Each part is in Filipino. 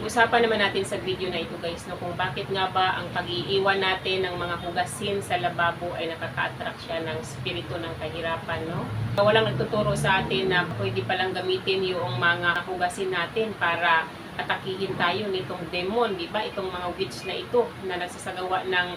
Pag-usapan naman natin sa video na ito guys, no, kung bakit nga ba ang pag-iiwan natin ng mga hugasin sa lababo ay nakaka-attract siya ng spirito ng kahirapan. No? Walang nagtuturo sa atin na pwede palang gamitin yung mga hugasin natin para atakihin tayo nitong demon, di ba? Itong mga witch na ito na nagsasagawa ng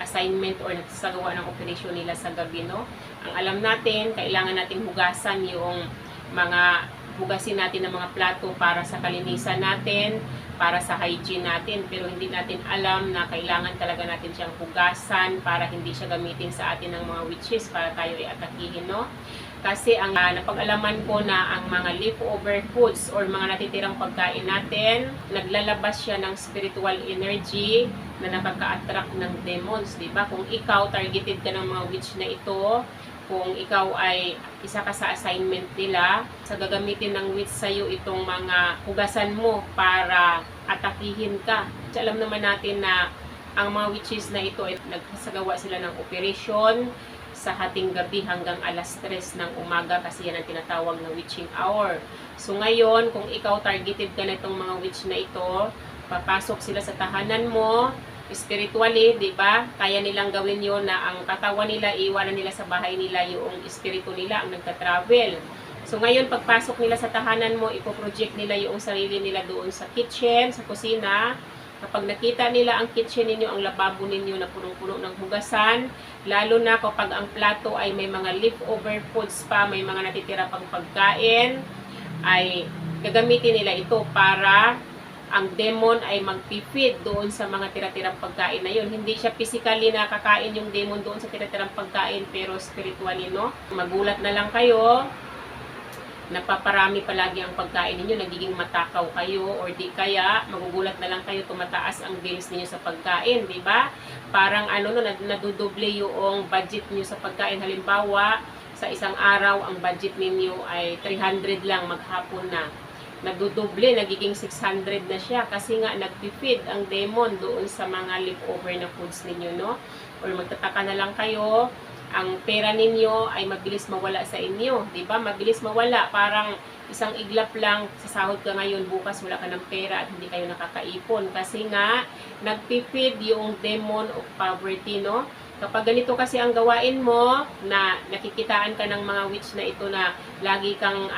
assignment or nagsasagawa ng operation nila sa gabi. No? Ang alam natin, kailangan nating hugasan yung mga hugasin natin ng mga plato para sa kalinisan natin, para sa hygiene natin, pero hindi natin alam na kailangan talaga natin siyang hugasan para hindi siya gamitin sa atin ng mga witches para tayo ay atakihin, no? Kasi ang napag-alaman ko na ang mga leftover foods or mga natitirang pagkain natin, naglalabas siya ng spiritual energy na nakaka-attract ng demons, di ba? Kung ikaw targeted ka ng mga witch na ito, kung ikaw ay isa ka sa assignment nila, sa gagamitin ng witch sa'yo itong mga hugasan mo para atakihin ka. Kasi alam naman natin na ang mga witches na ito ay nagsagawa sila ng operation sa hating gabi hanggang alas 3 ng umaga kasi yan ang tinatawag na witching hour. So ngayon, kung ikaw targeted ka na itong mga witch na ito, papasok sila sa tahanan mo, spiritually, di ba? Kaya nilang gawin yon na ang katawan nila, iwanan nila sa bahay nila yung espiritu nila ang nagka-travel. So ngayon, pagpasok nila sa tahanan mo, ipoproject nila yung sarili nila doon sa kitchen, sa kusina. Kapag nakita nila ang kitchen ninyo, ang lababo ninyo na punong-puno ng hugasan, lalo na kapag ang plato ay may mga leftover foods pa, may mga natitira pang pagkain, ay gagamitin nila ito para ang demon ay magpipid doon sa mga tira-tirang pagkain na yun. Hindi siya physically nakakain yung demon doon sa tira-tirang pagkain, pero spiritually, no? Magulat na lang kayo, napaparami palagi ang pagkain ninyo, nagiging matakaw kayo, or di kaya, magugulat na lang kayo, tumataas ang bills ninyo sa pagkain, di ba? Parang ano, no, nadudoble yung budget niyo sa pagkain. Halimbawa, sa isang araw, ang budget ninyo ay 300 lang maghapon na. Nagdudoble, nagiging 600 na siya kasi nga nagpipid ang demon doon sa mga leftover na foods ninyo, no? Or magtataka na lang kayo, ang pera ninyo ay mabilis mawala sa inyo, di ba? Mabilis mawala, parang isang iglap lang, sasahod ka ngayon, bukas wala ka ng pera at hindi kayo nakakaipon kasi nga nagpipid yung demon of poverty, no? Kapag ganito kasi ang gawain mo, na nakikitaan ka ng mga witch na ito na lagi kang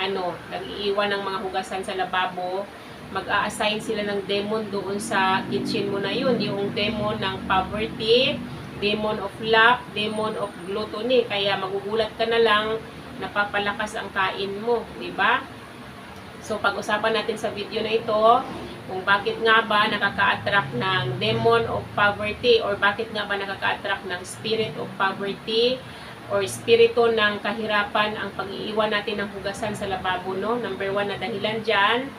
nag-iiwan ng mga hugasan sa lababo, mag-a-assign sila ng demon doon sa kitchen mo na yun. Yung demon ng poverty, demon of lack, demon of gluttony. Kaya magugulat ka na lang, napapalakas ang kain mo, di ba? So pag-usapan natin sa video na ito, kung bakit nga ba nakaka-attract ng demon of poverty or bakit nga ba nakaka-attract ng spirit of poverty or spirito ng kahirapan ang pag-iiwan natin ng hugasan sa lababo, no? Number 1 na dahilan dyan,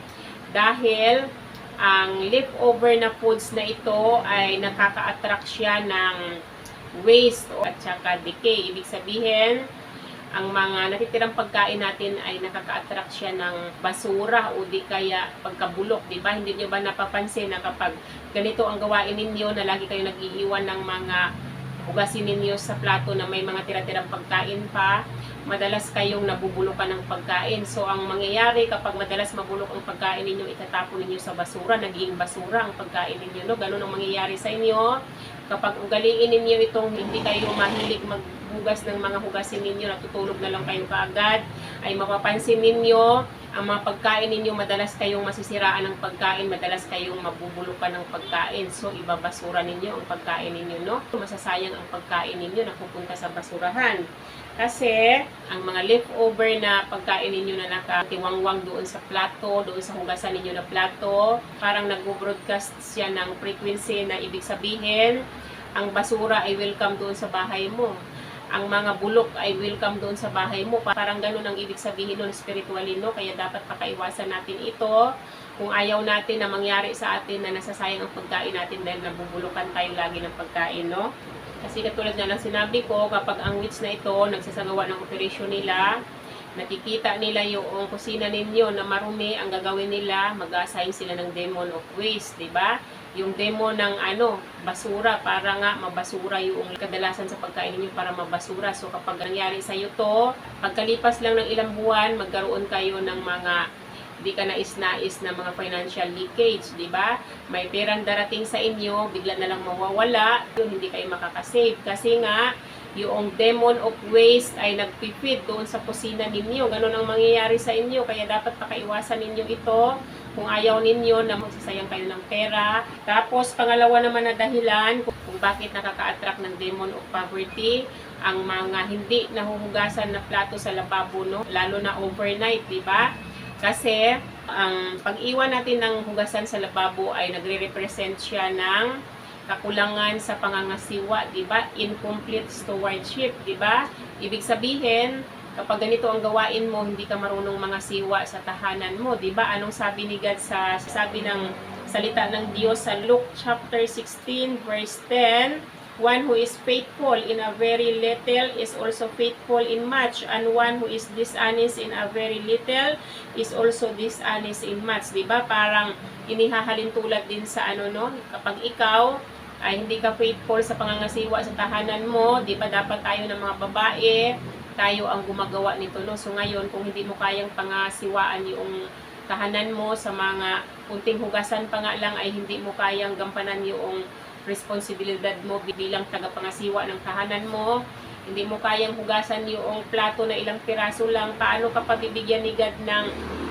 dahil ang leftover na foods na ito ay nakaka-attract siya ng waste at saka decay. Ibig sabihin, ang mga natitirang pagkain natin ay nakaka-attract siya ng basura o di kaya pagkabulok, di ba? Hindi nyo ba napapansin na kapag ganito ang gawain ninyo na lagi kayo nag-iiwan ng mga hugasin ninyo sa plato na may mga tira-tirang pagkain pa, madalas kayong nabubulukan ng pagkain. So, ang mangyayari kapag madalas mabulok ang pagkain ninyo, itatapon ninyo sa basura, naging basura ang pagkain ninyo, no? Ganun ang mangyayari sa inyo. Kapag ugaliin ninyo itong hindi kayo mahilig maghugas ng mga hugasin ninyo, natutulog na lang kayo kaagad, ay mapapansin ninyo, ang mga pagkain ninyo, madalas kayong masisiraan ng pagkain, madalas kayong mabubulukan ng pagkain. So, ibabasura ninyo ang pagkain ninyo, no? Masasayang ang pagkain ninyo na pupunta sa basurahan. Kasi, ang mga leftover na pagkain ninyo na nakatiwangwang doon sa plato, doon sa hugasan ninyo na plato, parang nag-broadcast siya ng frequency na ibig sabihin, ang basura ay welcome doon sa bahay mo. Ang mga bulok ay welcome doon sa bahay mo. Parang ganun ang ibig sabihin nun spiritually, no? Kaya dapat pakaiwasan natin ito. Kung ayaw natin na mangyari sa atin na nasasayang ang pagkain natin dahil nabubulukan tayo lagi ng pagkain, no? Kasi katulad na lang sinabi ko, kapag ang witch na ito nagsasagawa ng operasyon nila, nakikita nila yung kusina ninyo na marumi, ang gagawin nila, mag-assign sila ng demon of waste, di ba? Yung demon ng basura, para nga mabasura yung kadalasan sa pagkain ninyo, para mabasura. So kapag nangyari sa iyo to, pagkalipas lang ng ilang buwan, magkaroon kayo ng mga Hindi ka nais-nais na mga financial leakage, di ba? May perang darating sa inyo, bigla na lang mawawala, yun, hindi kayo makakasave. Kasi nga, yung demon of waste ay nagpipid doon sa kusina ninyo. Ganun ang mangyayari sa inyo. Kaya dapat pakaiwasan ninyo ito kung ayaw ninyo na magsasayang kayo ng pera. Tapos, pangalawa naman na dahilan kung bakit nakaka-attract ng demon of poverty, ang mga hindi nahuhugasan na plato sa lababo, no? Lalo na overnight, di ba? Kasi, ang pag-iwan natin ng hugasan sa lababo ay nagre-represent siya ng kakulangan sa pangangasiwa, di ba? Incomplete stewardship, di ba? Ibig sabihin, kapag ganito ang gawain mo, hindi ka marunong mangasiwa sa tahanan mo, di ba? Anong sabi ni God sa sabi ng salita ng Diyos sa Luke chapter 16 verse 10? One who is faithful in a very little is also faithful in much, and one who is dishonest in a very little is also dishonest in much, di ba? Parang inihahalin tulad din sa ano, no? Kapag ikaw ay hindi ka faithful sa pangangasiwa sa tahanan mo, di ba dapat tayo ng mga babae, tayo ang gumagawa nito, no? So ngayon, kung hindi mo kayang pangasiwaan yung tahanan mo sa mga kunting hugasan pa nga lang ay hindi mo kayang gampanan yung responsibilidad mo bilang tagapangasiwa ng tahanan mo, hindi mo kayang hugasan yung plato na ilang piraso lang, paano ka pabibigyan ni God ng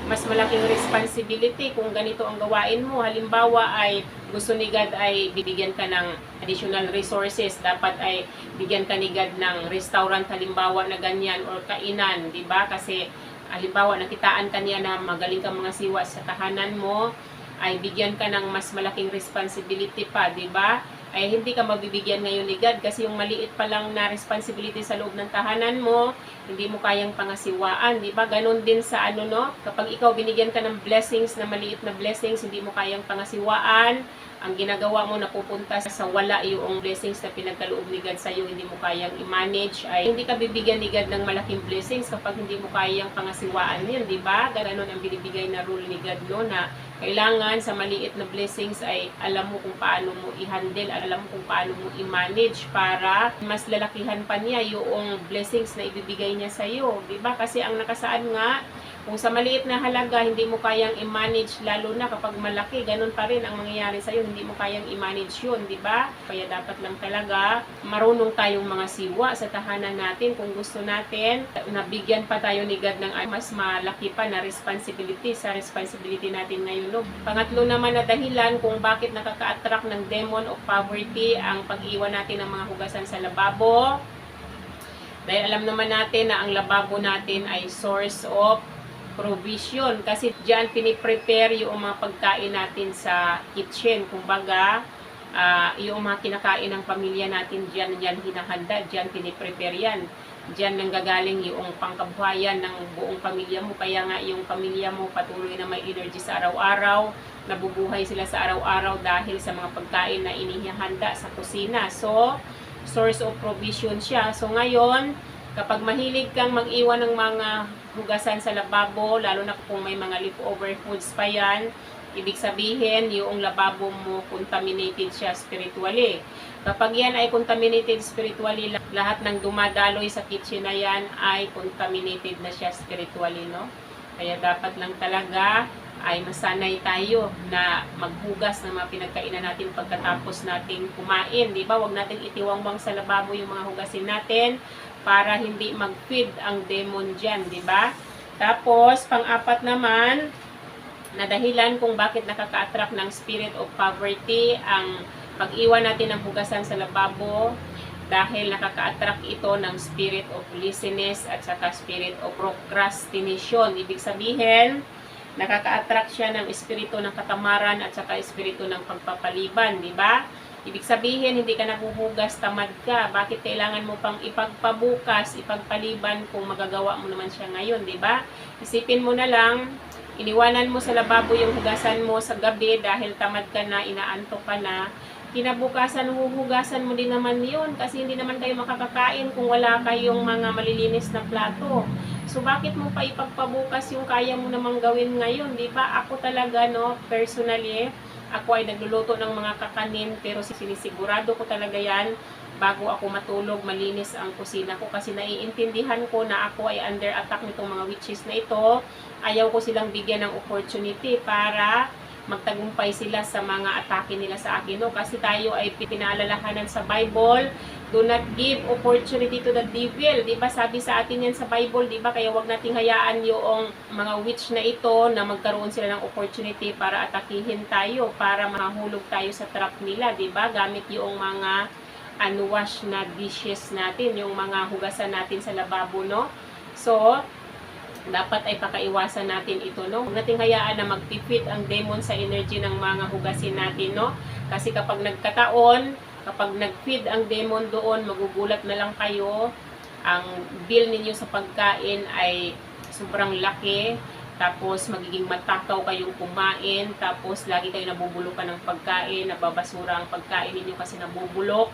mas malaking responsibility kung ganito ang gawain mo? Halimbawa ay gusto ni God ay bibigyan ka ng additional resources, dapat ay bigyan ka ni God ng restaurant halimbawa na ganyan or kainan, di ba? Kasi halimbawa nakitaan ka niya na magaling kang mga siwa sa tahanan mo, ay bigyan ka ng mas malaking responsibility pa, di ba? Ay hindi ka mabibigyan ngayon ni God kasi yung maliit pa lang na responsibility sa loob ng tahanan mo, hindi mo kayang pangasiwaan, di ba? Ganon din sa ano, no? Kapag ikaw binigyan ka ng blessings na maliit na blessings, hindi mo kayang pangasiwaan, ang ginagawa mo napupunta sa wala yung blessings na pinagkaloob ni God sa iyo, hindi mo kayang i-manage, ay hindi ka bibigyan ni God ng malaking blessings kapag hindi mo kayang pangasiwaan yun, di ba? Ganon ang binibigay na rule ni God, no? Na kailangan sa maliit na blessings ay alam mo kung paano mo i-handle, alam mo kung paano mo i-manage para mas lalakihan pa niya yung blessings na ibibigay niya sa iyo, di ba? Kasi ang nakasaad nga, kung sa maliit na halaga hindi mo kayang i-manage, lalo na kapag malaki, ganun pa rin ang mangyayari sa iyo, hindi mo kayang i-manage yun, di ba? Kaya dapat lang talaga marunong tayong mga siwa sa tahanan natin kung gusto natin nabigyan pa tayo ni God ng mas malaki pa na responsibility sa responsibility natin ngayon. No? Pangatlo naman na dahilan kung bakit nakaka-attract ng demon of poverty ang pag-iwan natin ng mga hugasan sa lababo. Dahil alam naman natin na ang lababo natin ay source of provision. Kasi diyan piniprepare yung mga pagkain natin sa kitchen. Kumbaga, yung mga kinakain ng pamilya natin diyan hinahanda, diyan piniprepare yan. Diyan nanggagaling yung pangkabuhayan ng buong pamilya mo. Kaya nga yung pamilya mo patuloy na may energy sa araw-araw. Nabubuhay sila sa araw-araw dahil sa mga pagkain na inihahanda sa kusina. So, source of provision siya. So ngayon, kapag mahilig kang mag-iwan ng mga hugasan sa lababo, lalo na kung may mga leftover foods pa yan, ibig sabihin, yung lababo mo contaminated siya spiritually. Kapag yan ay contaminated spiritually, lahat ng dumadaloy sa kitchen na yan ay contaminated na siya spiritually, no? Kaya dapat lang talaga ay masanay tayo na maghugas ng mga pinagkainan natin pagkatapos nating kumain, di ba? Huwag natin itiwangwang sa lababo yung mga hugasin natin para hindi mag-feed ang demon dyan, di ba? Tapos, pang-apat naman, na dahilan kung bakit nakaka-attract ng spirit of poverty ang pag-iwan natin ng hugasan sa lababo, dahil nakaka-attract ito ng spirit of laziness at saka spirit of procrastination. Ibig sabihin, nakaka-attract siya ng espiritu ng katamaran at saka espiritu ng pagpapaliban, di ba? Ibig sabihin, hindi ka nahuhugas, tamad ka. Bakit kailangan mo pang ipagpabukas, ipagpaliban kung magagawa mo naman siya ngayon, di ba? Isipin mo na lang, iniwanan mo sa lababo yung hugasan mo sa gabi dahil tamad ka na, inaantok ka na. Kinabukasan, huhugasan mo din naman yun kasi hindi naman kayo makakakain kung wala kayong mga malilinis na plato. So, bakit mo pa ipagpabukas yung kaya mo namang gawin ngayon, di ba? Ako talaga, no, personally, ako ay nagluluto ng mga kakanin, pero sinisigurado ko talaga yan bago ako matulog, malinis ang kusina ko kasi naiintindihan ko na ako ay under attack nitong mga witches na ito. Ayaw ko silang bigyan ng opportunity para magtagumpay sila sa mga atake nila sa akin, no? Kasi tayo ay pinaalalahanan sa Bible, do not give opportunity to the devil. Diba sabi sa atin yan sa Bible, diba? Kaya wag nating hayaan yung mga witch na ito na magkaroon sila ng opportunity para atakihin tayo, para mahulog tayo sa trap nila, diba? Gamit yung mga unwash na dishes natin, yung mga hugasan natin sa lababo, no? So, dapat ay pakaiwasan natin ito, no? Huwag nating hayaan na magpipit ang demon sa energy ng mga hugasin natin, no? Kasi kapag nagkataon, kapag nagfeed ang demon doon, magugulat na lang kayo. Ang bill ninyo sa pagkain ay sobrang laki. Tapos magiging matakaw kayong kumain. Tapos lagi kayo nabubulukan ng pagkain, nababasura ang pagkain ninyo kasi nabubulok.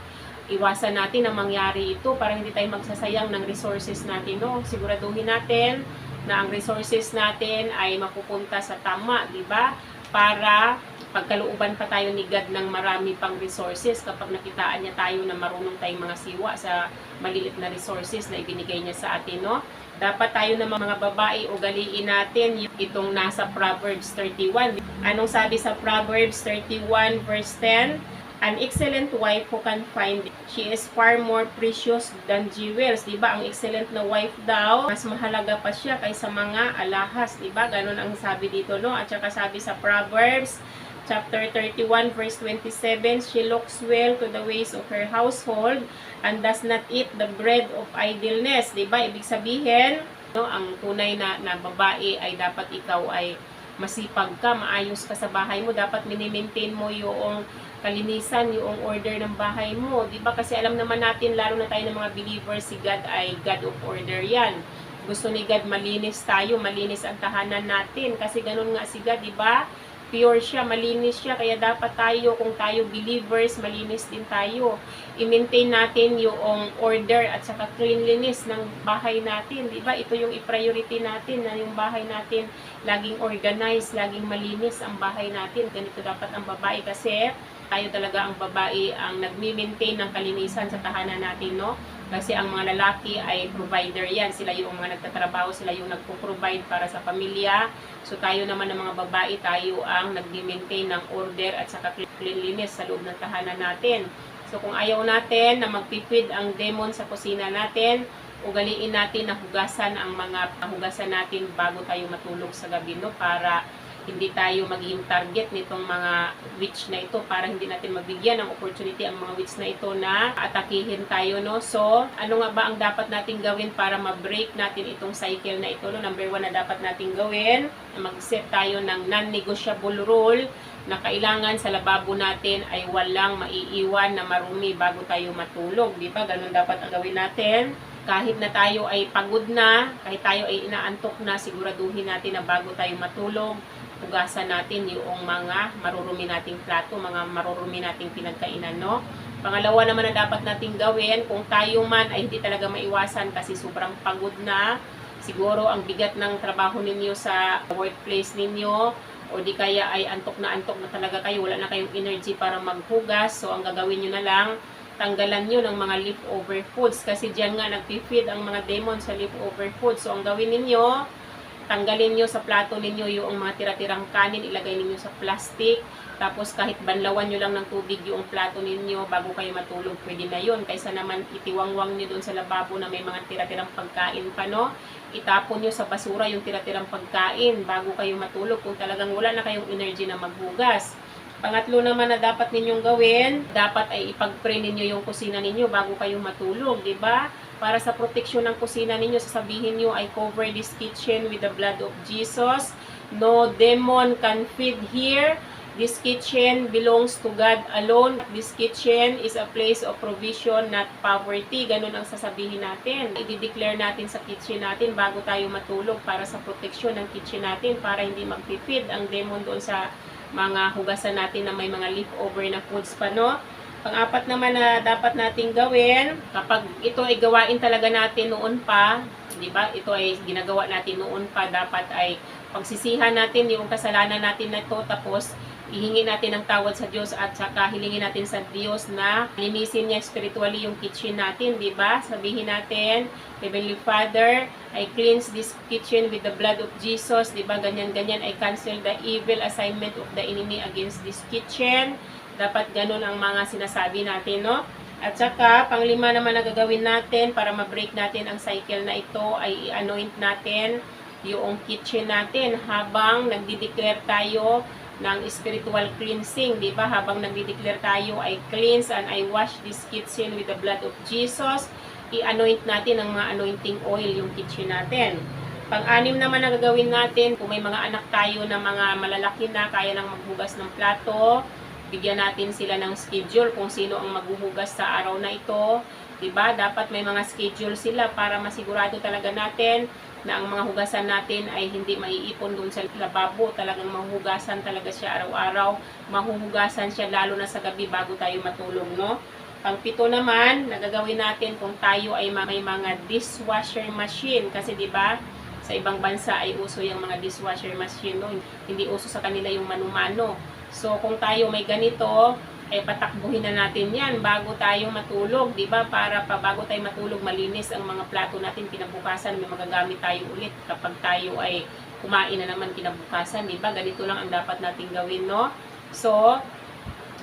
Iwasan natin na mangyari ito para hindi tayo magsasayang ng resources natin, no? Siguraduhin natin na ang resources natin ay mapupunta sa tama, di ba? Para pagkalooban pa tayo ni God ng marami pang resources kapag nakitaan niya tayo na marunong tayong mga siwa sa maliit na resources na ibinigay niya sa atin, no? Dapat tayo na mga babae, ugaliin natin itong nasa Proverbs 31. Anong sabi sa Proverbs 31 verse 10? An excellent wife who can find, she is far more precious than jewels. Diba? Ang excellent na wife daw, mas mahalaga pa siya kaysa mga alahas. Diba? Ganon ang sabi dito, no? At saka sabi sa Proverbs, chapter 31, verse 27, she looks well to the ways of her household and does not eat the bread of idleness. Diba? Ibig sabihin, no, ang tunay na babae ay dapat ikaw ay masipag ka, maayos ka sa bahay mo. Dapat mini-maintain mo yung kalinisan, yung order ng bahay mo. Diba? Kasi alam naman natin, lalo na tayo ng mga believers, si God ay God of order yan. Gusto ni God malinis tayo, malinis ang tahanan natin. Kasi ganun nga si God, diba? Pure siya, malinis siya. Kaya dapat tayo, kung tayo believers, malinis din tayo. I-maintain natin yung order at saka cleanliness ng bahay natin. Diba? Ito yung i-priority natin, na yung bahay natin laging organized, laging malinis ang bahay natin. Ganito dapat ang babae kasi tayo talaga ang babae ang nagmi-maintain ng kalinisan sa tahanan natin, no? Kasi ang mga lalaki ay provider yan. Sila yung mga nagtatrabaho, sila yung nagpo-provide para sa pamilya. So tayo naman ng mga babae, tayo ang nagmi-maintain ng order at saka cleanliness sa loob ng tahanan natin. So kung ayaw natin na magpipid ang demon sa kusina natin, ugaliin natin na hugasan ang mga hugasan natin bago tayo matulog sa gabi, no? Para hindi tayo maging target nitong mga witch na ito, para hindi natin mabigyan ng opportunity ang mga witch na ito na atakihin tayo, no? So, ano nga ba ang dapat nating gawin para ma-break natin itong cycle na ito, no? Number 1 na dapat nating gawin, mag-set tayo ng non-negotiable rule na kailangan sa lababo natin ay walang maiiwan na marumi bago tayo matulog. Di ba? Ganun dapat ang gawin natin. Kahit na tayo ay pagod na, kahit tayo ay inaantok na, siguraduhin natin na bago tayo matulog, hugasan natin yung mga marurumi nating plato, mga marurumi nating pinagkainan, no? Pangalawa naman na dapat nating gawin, kung tayo man ay hindi talaga maiwasan kasi sobrang pagod na, siguro ang bigat ng trabaho ninyo sa workplace ninyo, o di kaya ay antok na talaga kayo, wala na kayong energy para maghugas, so ang gagawin nyo na lang, tanggalan nyo ng mga leftover foods, kasi dyan nga nagpi-feed ang mga demon sa leftover foods. So ang gawin ninyo, tanggalin nyo sa plato ninyo yung mga tira-tirang kanin, ilagay ninyo sa plastic, tapos kahit banlawan nyo lang ng tubig yung plato ninyo bago kayo matulog, pwede na yun. Kaysa naman itiwangwang nyo doon sa lababo na may mga tira-tirang pagkain pa, no? Itapon nyo sa basura yung tira-tirang pagkain bago kayo matulog kung talagang wala na kayong energy na maghugas. Pangatlo naman na dapat ninyong gawin, dapat ay ipag-pray ninyo yung kusina ninyo bago kayo matulog, di ba? Para sa proteksyon ng kusina ninyo, sasabihin nyo, I cover this kitchen with the blood of Jesus. No demon can feed here. This kitchen belongs to God alone. This kitchen is a place of provision, not poverty. Ganun ang sasabihin natin. I-declare natin sa kitchen natin bago tayo matulog para sa proteksyon ng kitchen natin, para hindi magpipid ang demon doon sa mga hugasan natin na may mga leftover na foods pa, no? Pang-apat naman na dapat nating gawin, kapag ito ay gawain talaga natin noon pa, di ba? Ito ay ginagawa natin noon pa, dapat ay pagsisihan natin yung kasalanan natin na ito, tapos ihingi natin ng tawad sa Diyos at saka hilingin natin sa Diyos na linisin niya spiritually yung kitchen natin, di ba? Sabihin natin, Heavenly Father, I cleanse this kitchen with the blood of Jesus, di ba? Ganyan-ganyan, I cancel the evil assignment of the enemy against this kitchen. Dapat ganun ang mga sinasabi natin, no? At saka, panglima naman na gagawin natin para ma-break natin ang cycle na ito ay i-anoint natin yung kitchen natin habang nagdi-declare tayo ng spiritual cleansing, di ba? Habang nagdi-declare tayo, I cleanse and I wash this kitchen with the blood of Jesus. I-anoint natin ng mga anointing oil yung kitchen natin. Pang-anim naman na gagawin natin, kung may mga anak tayo na mga malalaki na, kaya nang maghugas ng plato, bigyan natin sila ng schedule kung sino ang maghuhugas sa araw na ito. Diba? Dapat may mga schedule sila para masigurado talaga natin na ang mga hugasan natin ay hindi maiipon doon sa lababo. Talagang mahuhugasan talaga siya araw-araw. Mahuhugasan siya lalo na sa gabi bago tayo matulog, no? Pang-pito naman, nagagawin natin kung tayo ay may mga dishwasher machine. Kasi diba, sa ibang bansa ay uso yung mga dishwasher machine, no? Hindi uso sa kanila yung mano-mano. So, kung tayo may ganito, patakbuhin na natin yan bago tayo matulog, di ba? Para bago tayo matulog, malinis ang mga plato natin kinabukasan, may magagamit tayo ulit kapag tayo ay kumain na naman kinabukasan, di ba? Ganito lang ang dapat nating gawin, no? So,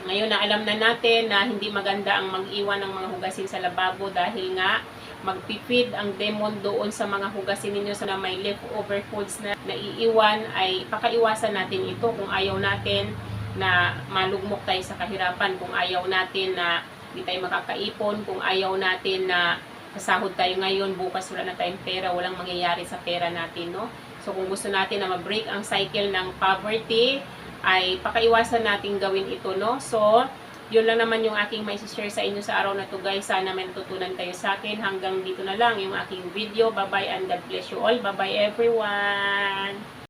ngayon na alam na natin na hindi maganda ang mag-iwan ng mga hugasin sa lababo dahil nga magpipid ang demon doon sa mga hugasin ninyo sa may leftover foods na naiiwan, ay pakaiwasan natin ito kung ayaw natin na malugmok tayo sa kahirapan, kung ayaw natin na hindi tayo makakaipon, kung ayaw natin na sasahod tayo ngayon, bukas wala na tayong pera, walang mangyayari sa pera natin, no? So kung gusto natin na ma-break ang cycle ng poverty, ay pakaiwasan natin gawin ito, no? So, yun lang naman yung aking may share sa inyo sa araw na to, guys. Sana may natutunan kayo sa akin. Hanggang dito na lang yung aking video. Bye-bye and God bless you all. Bye-bye everyone!